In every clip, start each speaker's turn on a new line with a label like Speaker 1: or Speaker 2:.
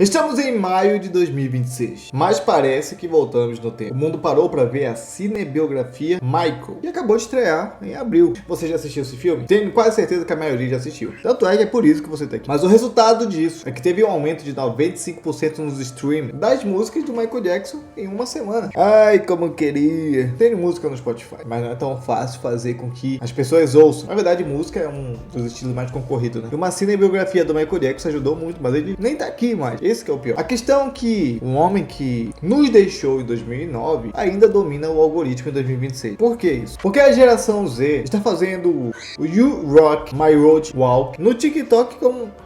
Speaker 1: Estamos em maio de 2026, mas parece que voltamos no tempo. O mundo parou para ver a cinebiografia Michael, que acabou de estrear em abril. Você já assistiu esse filme? Tenho quase certeza que a maioria já assistiu. Tanto é que é por isso que você tá aqui. Mas o resultado disso é que teve um aumento de 95% nos streams das músicas do Michael Jackson em uma semana. Ai, como eu queria. Tem música no Spotify, mas não é tão fácil fazer com que as pessoas ouçam. Na verdade, música é um dos estilos mais concorridos, né? E uma cinebiografia do Michael Jackson ajudou muito, mas ele nem tá aqui mais. Esse que é o pior. A questão é que um homem que nos deixou em 2009 ainda domina o algoritmo em 2026. Por que isso? Porque a geração Z está fazendo o You Rock My Road Walk no TikTok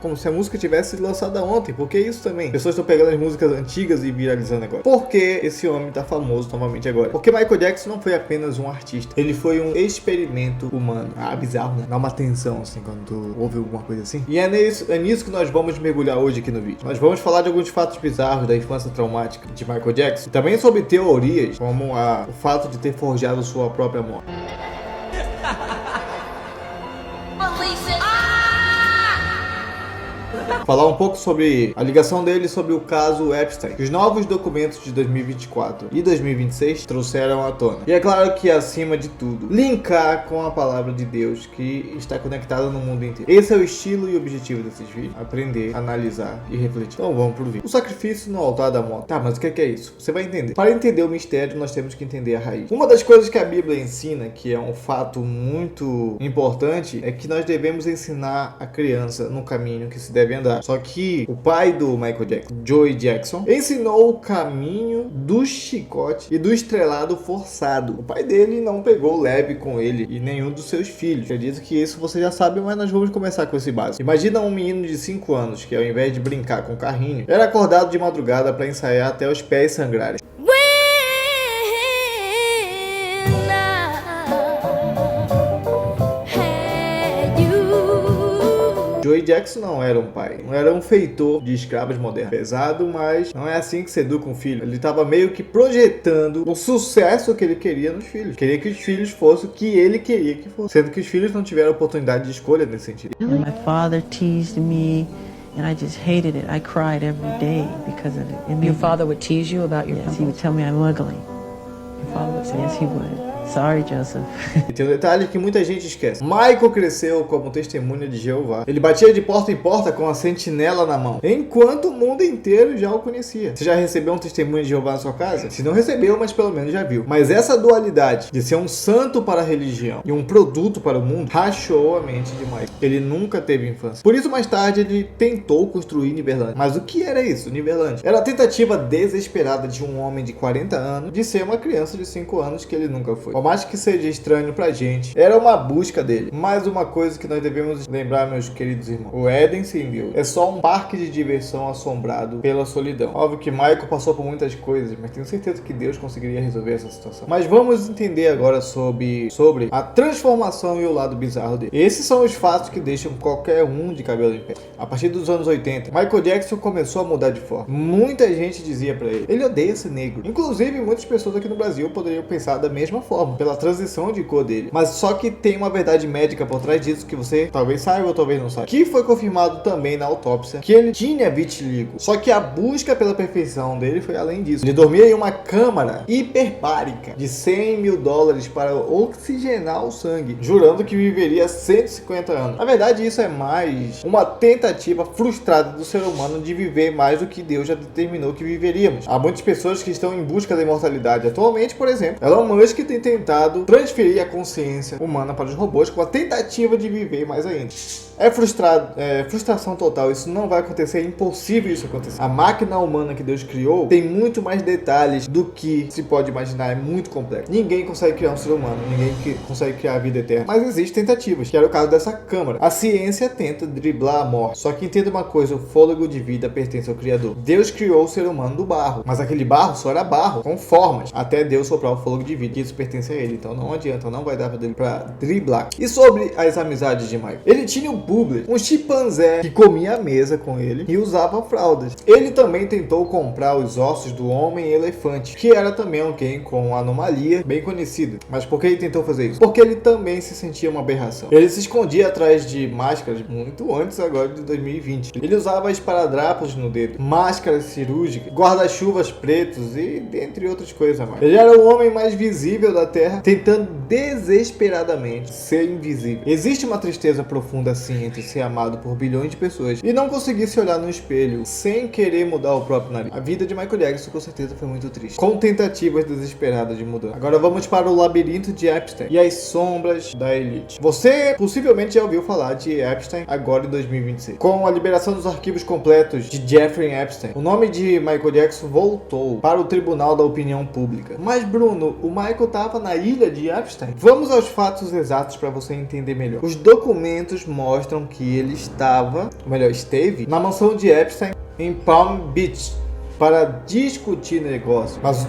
Speaker 1: como se a música tivesse sido lançada ontem. Porque isso também. Pessoas estão pegando as músicas antigas e viralizando agora. Por que esse homem está famoso novamente agora? Porque Michael Jackson não foi apenas um artista. Ele foi um experimento humano. Ah, bizarro, né? Dá uma tensão assim quando tu ouve alguma coisa assim. E é nisso que nós vamos mergulhar hoje aqui no vídeo. Nós vamos falar de alguns fatos bizarros da infância traumática de Michael Jackson. E também sobre teorias, como o fato de ter forjado sua própria morte. Falar um pouco sobre a ligação dele sobre o caso Epstein. Os novos documentos de 2024 e 2026 trouxeram à tona. E é claro que, acima de tudo, linkar com a palavra de Deus que está conectada no mundo inteiro. Esse é o estilo e objetivo desses vídeos. Aprender, analisar e refletir. Então vamos pro vídeo. O sacrifício no altar da morte. Tá, mas o que é isso? Você vai entender. Para entender o mistério, nós temos que entender a raiz. Uma das coisas que a Bíblia ensina, que é um fato muito importante, é que nós devemos ensinar a criança no caminho que se deve andar. Só que o pai do Michael Jackson, Joey Jackson, ensinou o caminho do chicote e do estrelado forçado. O pai dele não pegou leve com ele e nenhum dos seus filhos. Acredito que isso você já sabe, mas nós vamos começar com esse básico. Imagina um menino de 5 anos que, ao invés de brincar com o carrinho, era acordado de madrugada para ensaiar até os pés sangrarem. Joey Jackson não era um pai, não era um feitor de escravos modernos. Pesado, mas não é assim que se educa um filho. Ele estava meio que projetando o sucesso que ele queria nos filhos. Queria que os filhos fossem o que ele queria que fossem. Sendo que os filhos não tiveram oportunidade de escolha nesse sentido.
Speaker 2: And my father teased me and I just hated it. I cried every day because of it.
Speaker 3: Your father would tease you about your
Speaker 2: Yes, he would tell me I'm ugly.
Speaker 3: Your father would say,
Speaker 2: Yes, he would. Sorry, Joseph.
Speaker 1: E tem um detalhe que muita gente esquece. Michael cresceu como testemunha de Jeová. Ele batia de porta em porta com a sentinela na mão, enquanto o mundo inteiro já o conhecia. Você já recebeu um testemunho de Jeová na sua casa? Se não recebeu, mas pelo menos já viu. Mas essa dualidade de ser um santo para a religião e um produto para o mundo rachou a mente de Michael. Ele nunca teve infância. Por isso, mais tarde, ele tentou construir Neverland. Mas o que era isso, Neverland? Era a tentativa desesperada de um homem de 40 anos de ser uma criança de 5 anos que ele nunca foi. Por mais que seja estranho pra gente, era uma busca dele. Mais uma coisa que nós devemos lembrar, meus queridos irmãos: o Éden sem Deus é só um parque de diversão assombrado pela solidão. Óbvio que Michael passou por muitas coisas, mas tenho certeza que Deus conseguiria resolver essa situação. Mas vamos entender agora sobre a transformação e o lado bizarro dele. Esses são os fatos que deixam qualquer um de cabelo em pé. A partir dos anos 80, Michael Jackson começou a mudar de forma. Muita gente dizia pra ele odeia ser negro. Inclusive, muitas pessoas aqui no Brasil poderiam pensar da mesma forma, pela transição de cor dele. Mas só que tem uma verdade médica por trás disso que você talvez saiba ou talvez não saiba. Que foi confirmado também na autópsia que ele tinha vitiligo. Só que a busca pela perfeição dele foi além disso. Ele dormia em uma câmara hiperbárica de $100 mil para oxigenar o sangue, jurando que viveria 150 anos. Na verdade, isso é mais uma tentativa frustrada do ser humano de viver mais do que Deus já determinou que viveríamos. Há muitas pessoas que estão em busca da imortalidade atualmente, por exemplo. Elon Musk tem tentado transferir a consciência humana para os robôs com a tentativa de viver mais ainda. É frustração total, isso não vai acontecer, é impossível isso acontecer. A máquina humana que Deus criou tem muito mais detalhes do que se pode imaginar, é muito complexo. Ninguém consegue criar um ser humano, ninguém consegue criar a vida eterna, mas existem tentativas, que era o caso dessa câmara. A ciência tenta driblar a morte, só que entenda uma coisa: o fôlego de vida pertence ao Criador. Deus criou o ser humano do barro, mas aquele barro só era barro, com formas, até Deus soprar o fôlego de vida, que isso pertence pertence a ele, então não adianta, não vai dar pra driblar. E sobre as amizades de Michael, ele tinha o Bubbler, um chimpanzé que comia a mesa com ele e usava fraldas. Ele também tentou comprar os ossos do Homem-Elefante, que era também alguém com uma anomalia bem conhecida. Mas por que ele tentou fazer isso? Porque ele também se sentia uma aberração. Ele se escondia atrás de máscaras muito antes agora de 2020. Ele usava esparadrapos no dedo, máscaras cirúrgicas, guarda-chuvas pretos e dentre outras coisas mais. Ele era o homem mais visível da Terra, tentando desesperadamente ser invisível. Existe uma tristeza profunda assim entre ser amado por bilhões de pessoas e não conseguir se olhar no espelho sem querer mudar o próprio nariz. A vida de Michael Jackson com certeza foi muito triste, com tentativas desesperadas de mudar. Agora vamos para o labirinto de Epstein e as sombras da elite. Você possivelmente já ouviu falar de Epstein agora em 2026. Com a liberação dos arquivos completos de Jeffrey Epstein, o nome de Michael Jackson voltou para o Tribunal da Opinião Pública. Mas Bruno, o Michael estava na ilha de Epstein? Vamos aos fatos exatos para você entender melhor. Os documentos mostram que ele esteve na mansão de Epstein em Palm Beach para discutir negócio. Mas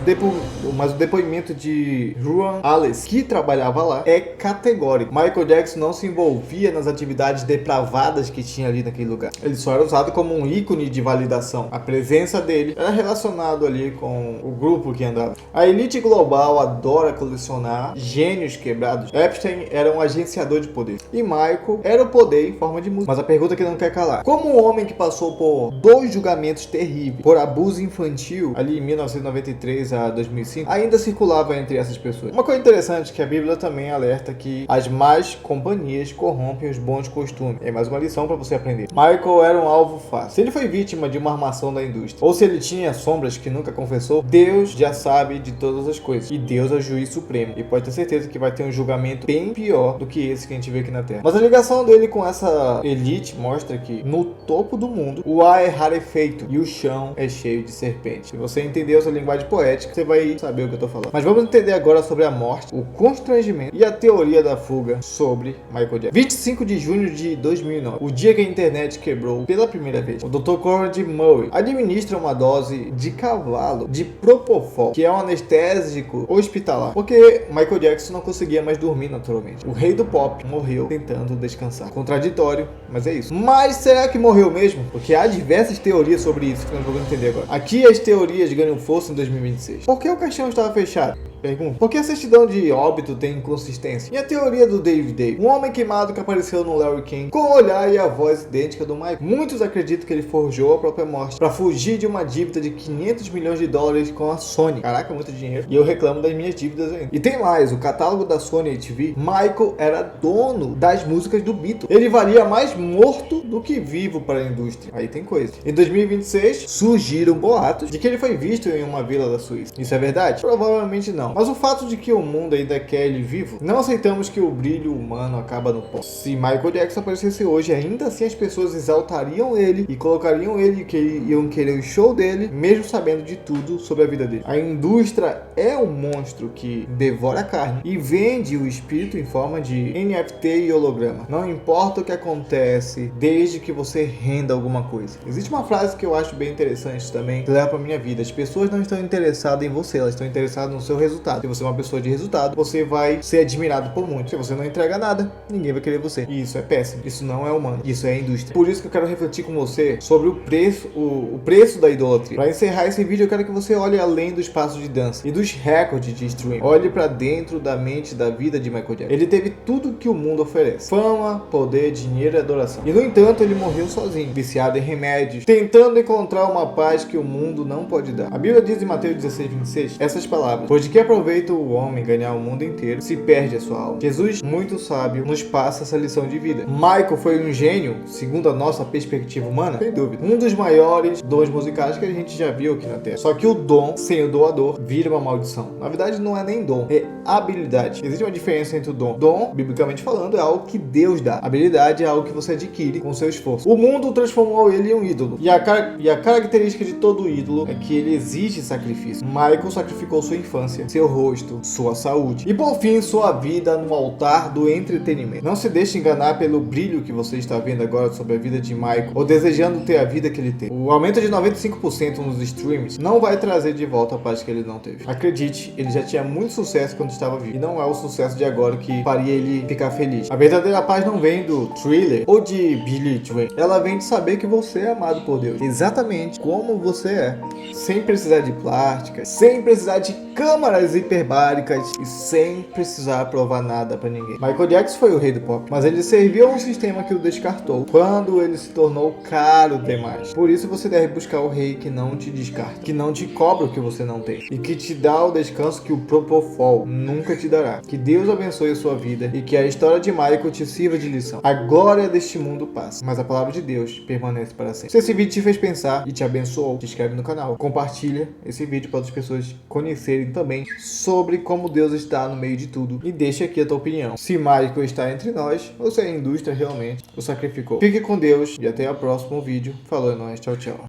Speaker 1: o depoimento de Juan Alice, que trabalhava lá, é categórico. Michael Jackson não se envolvia nas atividades depravadas que tinha ali naquele lugar. Ele só era usado como um ícone de validação. A presença dele era relacionado ali com o grupo que andava. A elite global adora colecionar gênios quebrados. Epstein era um agenciador de poder. E Michael era o poder em forma de música. Mas a pergunta que não quer calar: como um homem que passou por 2 julgamentos terríveis por abuso infantil, ali em 1993 a 2005, ainda circulava entre essas pessoas. Uma coisa interessante é que a Bíblia também alerta que as más companhias corrompem os bons costumes. É mais uma lição para você aprender. Michael era um alvo fácil. Se ele foi vítima de uma armação da indústria, ou se ele tinha sombras que nunca confessou, Deus já sabe de todas as coisas. E Deus é o juiz supremo. E pode ter certeza que vai ter um julgamento bem pior do que esse que a gente vê aqui na Terra. Mas a ligação dele com essa elite mostra que no topo do mundo o ar é rarefeito e o chão é cheio de serpente. Se você entender essa linguagem poética, você vai saber o que eu tô falando. Mas vamos entender agora sobre a morte, o constrangimento e a teoria da fuga sobre Michael Jackson. 25 de junho de 2009, o dia que a internet quebrou pela primeira vez. O Dr. Conrad Murray administra uma dose de cavalo de Propofol, que é um anestésico hospitalar, porque Michael Jackson não conseguia mais dormir naturalmente. O rei do pop morreu tentando descansar. Contraditório, mas é isso. Mas será que morreu mesmo? Porque há diversas teorias sobre isso que nós vamos entender agora. Aqui as teorias ganham força em 2026. Por que o caixão estava fechado? Pergunta. Por que a certidão de óbito tem inconsistência? E a teoria do David Day? Um homem queimado que apareceu no Larry King com o olhar e a voz idêntica do Michael. Muitos acreditam que ele forjou a própria morte para fugir de uma dívida de 500 milhões de dólares com a Sony. Caraca, muito dinheiro. E eu reclamo das minhas dívidas ainda. E tem mais, o catálogo da Sony TV. Michael era dono das músicas do Beatles. Ele valia mais morto do que vivo para a indústria. Aí tem coisa. Em 2026, surgiram boatos de que ele foi visto em uma vila da Suíça. Isso é verdade? Provavelmente não. Mas o fato de que o mundo ainda quer ele vivo, não aceitamos que o brilho humano acaba no pó. Se Michael Jackson aparecesse hoje, ainda assim as pessoas exaltariam ele e colocariam ele que iam querer o show dele, mesmo sabendo de tudo sobre a vida dele. A indústria é um monstro que devora a carne e vende o espírito em forma de NFT e holograma. Não importa o que acontece, desde que você renda alguma coisa. Existe uma frase que eu acho bem interessante também, que leva pra minha vida. As pessoas não estão interessadas em você, elas estão interessadas no seu resultado. Se você é uma pessoa de resultado, você vai ser admirado por muitos. Se você não entrega nada, ninguém vai querer você. E isso é péssimo. Isso não é humano. Isso é indústria. Por isso que eu quero refletir com você sobre o preço da idolatria. Para encerrar esse vídeo, eu quero que você olhe além dos passos de dança e dos recordes de streaming. Olhe para dentro da mente da vida de Michael Jackson. Ele teve tudo que o mundo oferece: fama, poder, dinheiro e adoração. E no entanto, ele morreu sozinho, viciado em remédios, tentando encontrar uma paz que o mundo não pode dar. A Bíblia diz em Mateus 16:26 essas palavras: pois de que aproveita o homem ganhar o mundo inteiro se perde a sua alma? Jesus, muito sábio, nos passa essa lição de vida. Michael foi um gênio, segundo a nossa perspectiva humana? Sem dúvida. Um dos maiores dons musicais que a gente já viu aqui na Terra. Só que o dom, sem o doador, vira uma maldição. Na verdade, não é nem dom, é habilidade. Existe uma diferença entre o dom. Dom, biblicamente falando, é algo que Deus dá. Habilidade é algo que você adquire com seu esforço. O mundo transformou ele em um ídolo. E a característica de todo todo ídolo é que ele exige sacrifício. Michael sacrificou sua infância, seu rosto, sua saúde e por fim sua vida no altar do entretenimento. Não se deixe enganar pelo brilho que você está vendo agora sobre a vida de Michael ou desejando ter a vida que ele teve. O aumento de 95% nos streams não vai trazer de volta a paz que ele não teve. Acredite, ele já tinha muito sucesso quando estava vivo e não é o sucesso de agora que faria ele ficar feliz. A verdadeira paz não vem do Thriller ou de Billy Joel. Ela vem de saber que você é amado por Deus, exatamente como você é, sem precisar de plásticas, sem precisar de câmaras hiperbáricas e sem precisar provar nada pra ninguém. Michael Jackson foi o rei do pop, mas ele serviu a um sistema que o descartou quando ele se tornou caro demais. Por isso você deve buscar o rei que não te descarta, que não te cobra o que você não tem e que te dá o descanso que o Propofol nunca te dará. Que Deus abençoe a sua vida e que a história de Michael te sirva de lição. A glória deste mundo passa, mas a palavra de Deus permanece para sempre. Se esse vídeo te fez pensar e te abençoou, se inscreve no canal, compartilha esse vídeo para outras pessoas conhecerem também sobre como Deus está no meio de tudo e deixa aqui a tua opinião. Se Michael está entre nós ou se a indústria realmente o sacrificou. Fique com Deus e até o próximo vídeo. Falou, é nóis, tchau, tchau.